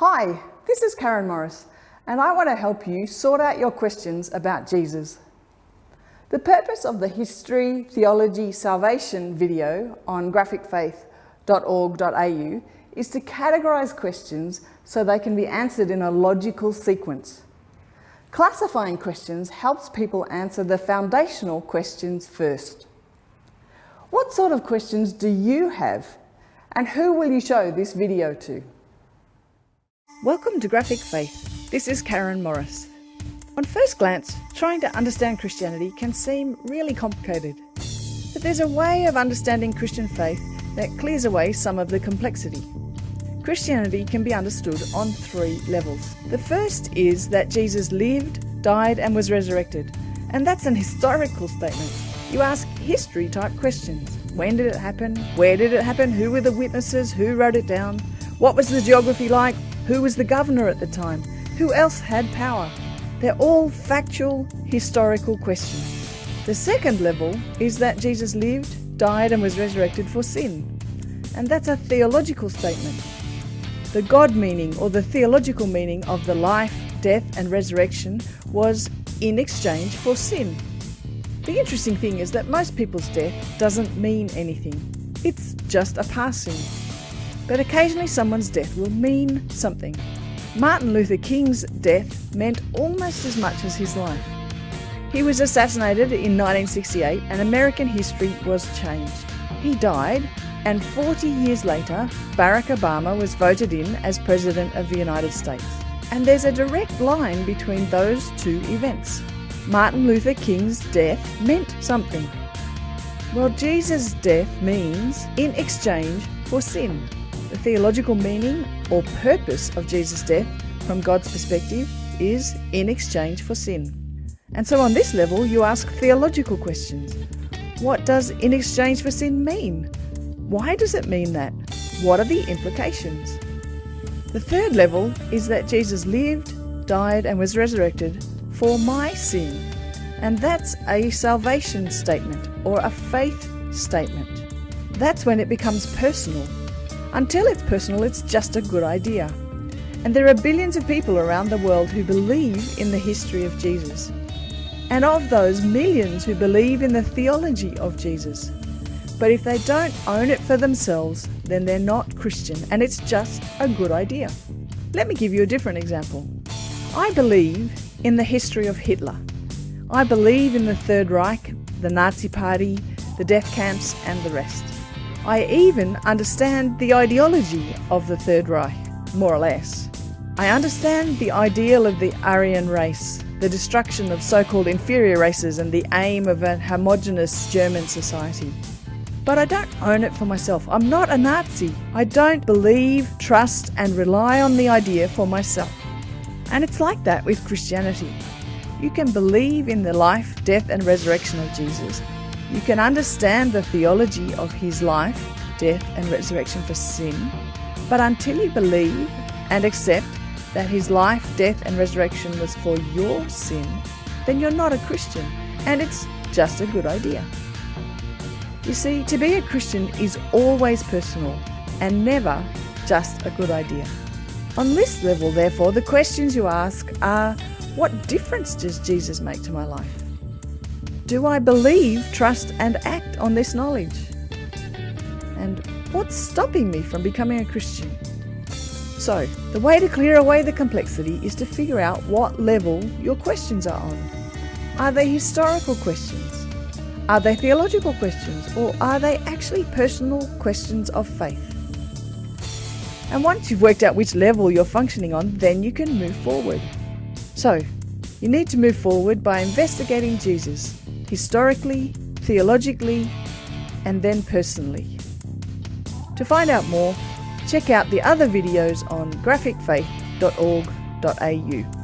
Hi, this is Karen Morris, and I want to help you sort out your questions about Jesus. The purpose of the History, Theology, Salvation video on graphicfaith.org.au is to categorise questions so they can be answered in a logical sequence. Classifying questions helps people answer the foundational questions first. What sort of questions do you have, and who will you show this video to? Welcome to Graphic Faith. This is Karen Morris. On first glance, trying to understand Christianity can seem really complicated. But there's a way of understanding Christian faith that clears away some of the complexity. Christianity can be understood on 3 levels. The first is that Jesus lived, died, and was resurrected. And that's an historical statement. You ask history-type questions. When did it happen? Where did it happen? Who were the witnesses? Who wrote it down? What was the geography like? Who was the governor at the time? Who else had power? They're all factual, historical questions. The second level is that Jesus lived, died, and was resurrected for sin. And that's a theological statement. The God meaning or the theological meaning of the life, death, and resurrection was in exchange for sin. The interesting thing is that most people's death doesn't mean anything. It's just a passing. But occasionally someone's death will mean something. Martin Luther King's death meant almost as much as his life. He was assassinated in 1968 and American history was changed. He died, and 40 years later, Barack Obama was voted in as President of the United States. And there's a direct line between those two events. Martin Luther King's death meant something. Well, Jesus' death means in exchange for sin. The theological meaning or purpose of Jesus' death from God's perspective is in exchange for sin. And so on this level, you ask theological questions. What does in exchange for sin mean? Why does it mean that? What are the implications? The third level is that Jesus lived, died, and was resurrected for my sin. And that's a salvation statement or a faith statement. That's when it becomes personal. Until it's personal, it's just a good idea. And there are billions of people around the world who believe in the history of Jesus. And of those, millions who believe in the theology of Jesus. But if they don't own it for themselves, then they're not Christian, and it's just a good idea. Let me give you a different example. I believe in the history of Hitler. I believe in the Third Reich, the Nazi Party, the death camps, and the rest. I even understand the ideology of the Third Reich, more or less. I understand the ideal of the Aryan race, the destruction of so-called inferior races, and the aim of a homogeneous German society. But I don't own it for myself. I'm not a Nazi. I don't believe, trust, and rely on the idea for myself. And it's like that with Christianity. You can believe in the life, death, and resurrection of Jesus. You can understand the theology of his life, death, and resurrection for sin. But until you believe and accept that his life, death, and resurrection was for your sin, then you're not a Christian, and it's just a good idea. You see, to be a Christian is always personal and never just a good idea. On this level, therefore, the questions you ask are, what difference does Jesus make to my life? Do I believe, trust, and act on this knowledge? And what's stopping me from becoming a Christian? So, the way to clear away the complexity is to figure out what level your questions are on. Are they historical questions? Are they theological questions? Or are they actually personal questions of faith? And once you've worked out which level you're functioning on, then you can move forward. So, you need to move forward by investigating Jesus, historically, theologically, and then personally. To find out more, check out the other videos on graphicfaith.org.au.